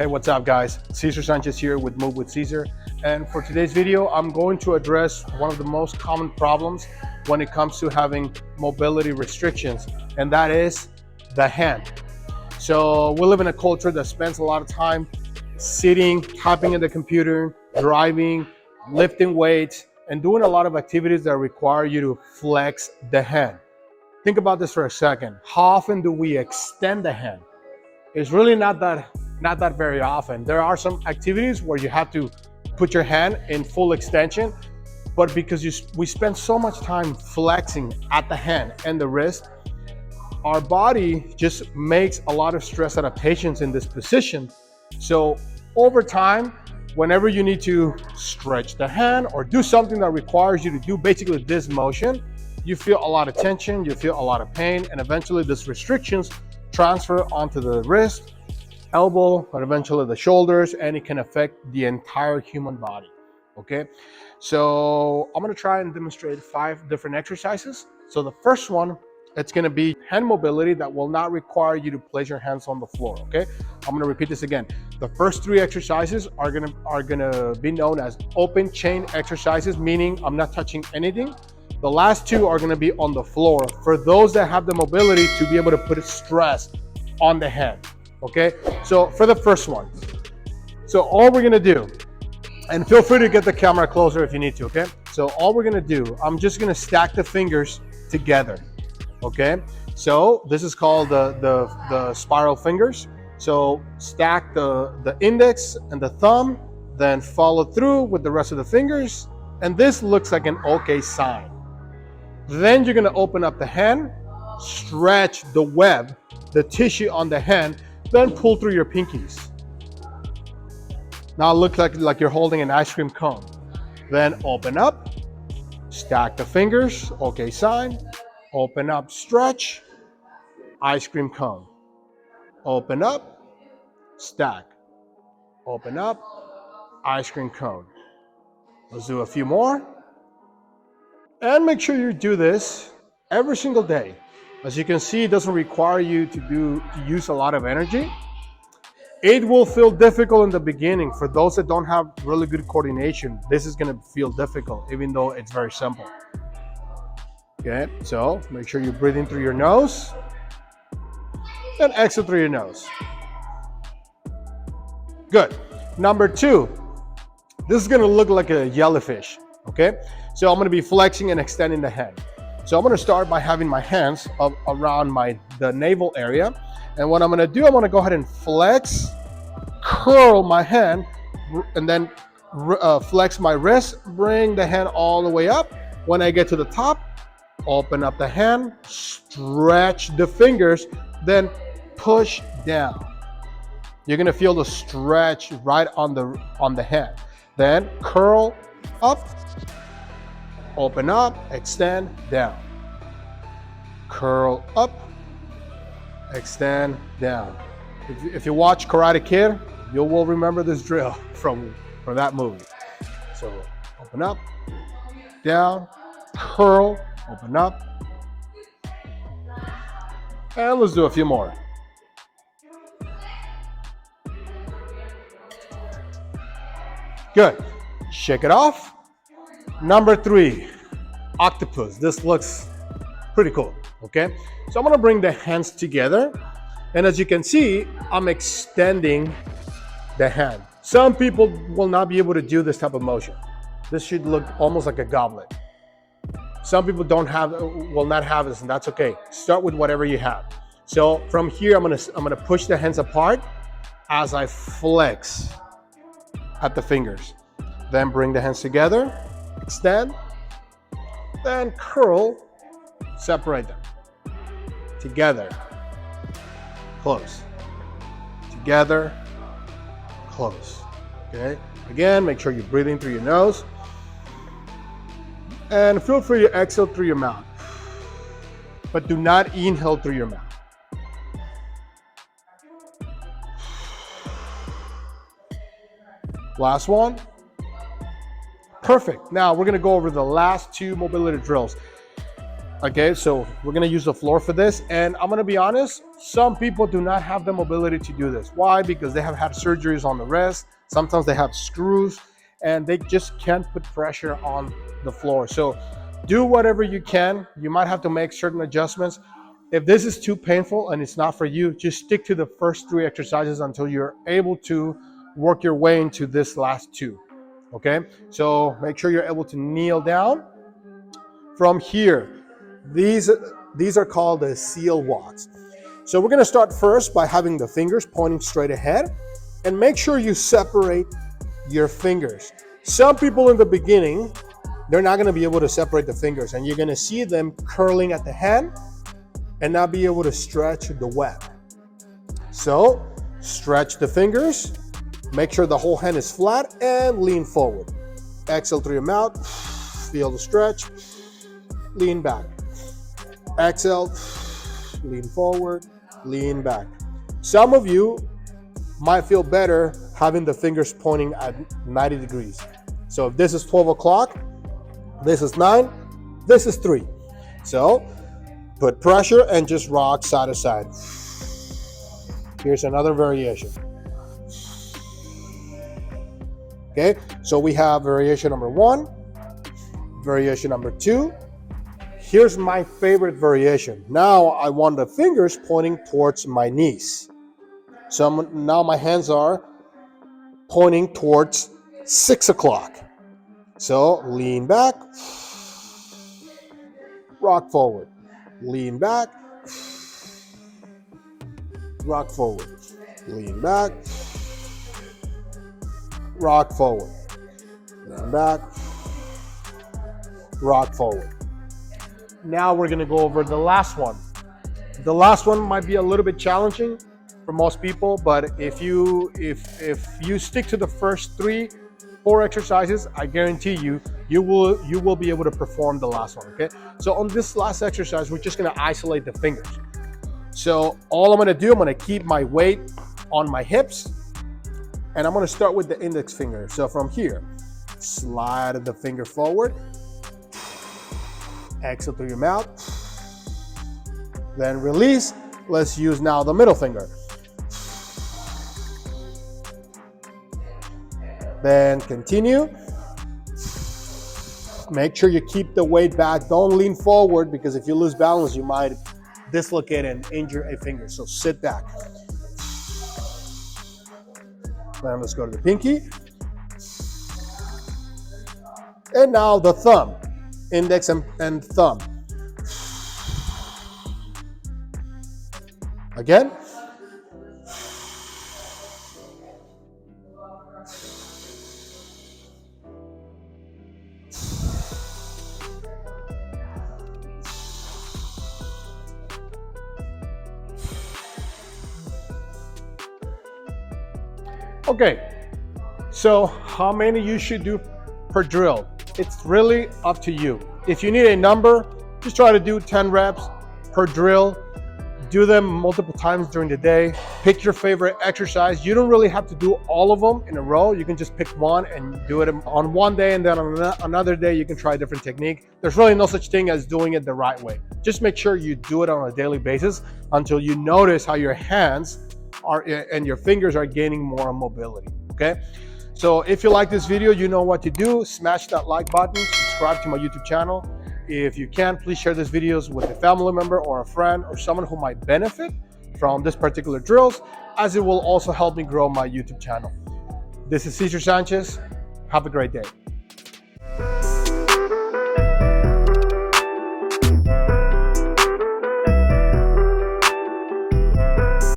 Hey, what's up guys? Cesar Sanchez here with Move with Cesar. And for today's video, I'm going to address one of the most common problems when it comes to having mobility restrictions, and that is the hand. So we live in a culture that spends a lot of time sitting, typing in the computer, driving, lifting weights, and doing a lot of activities that require you to flex the hand. Think about this for a second. How often do we extend the hand? It's really not that very often. There are some activities where you have to put your hand in full extension, but because we spend so much time flexing at the hand and the wrist, our body just makes a lot of stress adaptations in this position. So over time, whenever you need to stretch the hand or do something that requires you to do basically this motion, you feel a lot of tension, you feel a lot of pain, and eventually these restrictions transfer onto the wrist, elbow, and eventually the shoulders, and it can affect the entire human body. Okay, so I'm gonna try and demonstrate 5 different exercises. So the first one, it's gonna be hand mobility that will not require you to place your hands on the floor. Okay, I'm gonna repeat this again. The first 3 exercises are gonna be known as open chain exercises, meaning I'm not touching anything. The last 2 are gonna be on the floor for those that have the mobility to be able to put stress on the hand. Okay, so for the first one, so all we're gonna do, and feel free to get the camera closer if you need to, okay? So all we're gonna do, I'm just gonna stack the fingers together, okay? So this is called the spiral fingers. So stack the index and the thumb, then follow through with the rest of the fingers, and this looks like an okay sign. Then you're gonna open up the hand, stretch the web, the tissue on the hand, then pull through your pinkies. Now it looks like you're holding an ice cream cone. Then open up, stack the fingers, okay sign, open up, stretch, ice cream cone. Open up, stack, open up, ice cream cone. Let's do a few more. And make sure you do this every single day. As you can see, it doesn't require you to use a lot of energy. It will feel difficult in the beginning. For those that don't have really good coordination, this is gonna feel difficult, even though it's very simple. Okay, so make sure you breathe in through your nose and exhale through your nose. Good. Number 2, this is gonna look like a jellyfish, okay? So I'm gonna be flexing and extending the hand. So I'm gonna start by having my hands up around the navel area. And what I'm gonna do, I'm gonna go ahead and flex, curl my hand, and then flex my wrist, bring the hand all the way up. When I get to the top, open up the hand, stretch the fingers, then push down. You're gonna feel the stretch right on the hand. Then curl up, open up, extend, down. Curl up, extend, down. If you watch Karate Kid, you will remember this drill from that movie. So open up, down, curl, open up. And let's do a few more. Good. Shake it off. Number 3, octopus. This looks pretty cool, okay? So I'm gonna bring the hands together, and as you can see, I'm extending the hand. Some people will not be able to do this type of motion. This should look almost like a goblet. Some people will not have this, and that's okay. Start with whatever you have. So from here, I'm gonna push the hands apart as I flex at the fingers. Then bring the hands together, extend, then curl, separate them. Together, close. Together, close. Okay? Again, make sure you're breathing through your nose. And feel free to exhale through your mouth. But do not inhale through your mouth. Last one. Perfect. Now we're gonna go over the last 2 mobility drills. Okay, so we're gonna use the floor for this, and I'm gonna be honest, some people do not have the mobility to do this. Why? Because they have had surgeries on the wrist, sometimes they have screws, and they just can't put pressure on the floor. So do whatever you can. You might have to make certain adjustments. If this is too painful and it's not for you, just stick to the first 3 exercises until you're able to work your way into this last 2. Okay, so make sure you're able to kneel down. From here, these are called the seal walks. So we're going to start first by having the fingers pointing straight ahead, and make sure you separate your fingers. Some people in the beginning, they're not going to be able to separate the fingers, and you're going to see them curling at the hand and not be able to stretch the web. So stretch the fingers, make sure the whole hand is flat, and lean forward. Exhale through your mouth, feel the stretch, lean back. Exhale, lean forward, lean back. Some of you might feel better having the fingers pointing at 90 degrees. So if this is 12 o'clock, this is 9, this is 3. So put pressure and just rock side to side. Here's another variation. Okay, so we have variation number 1, variation number 2. Here's my favorite variation. Now I want the fingers pointing towards my knees. So now my hands are pointing towards 6 o'clock. So lean back, rock forward, lean back, rock forward, lean back, rock forward, lean back, rock forward. Now we're gonna go over the last one. The last one might be a little bit challenging for most people, but if you stick to the first 3, 4 exercises, I guarantee you will be able to perform the last one. Okay. So on this last exercise, we're just gonna isolate the fingers. So all I'm gonna do, I'm gonna keep my weight on my hips, and I'm gonna start with the index finger. So from here, slide the finger forward. Exhale through your mouth, then release. Let's use now the middle finger. Then continue. Make sure you keep the weight back. Don't lean forward, because if you lose balance, you might dislocate and injure a finger. So sit back. Then let's go to the pinky. And now the thumb. Index and thumb. Again. Okay, so how many you should do per drill? It's really up to you. If you need a number, just try to do 10 reps per drill. Do them multiple times during the day. Pick your favorite exercise. You don't really have to do all of them in a row. You can just pick one and do it on one day, and then on another day you can try a different technique. There's really no such thing as doing it the right way. Just make sure you do it on a daily basis until you notice how your hands are and your fingers are gaining more mobility. Okay. So if you like this video, you know what to do. Smash that like button, subscribe to my YouTube channel. If you can, please share these videos with a family member or a friend or someone who might benefit from this particular drills, as it will also help me grow my YouTube channel. This is Cesar Sanchez. Have a great day.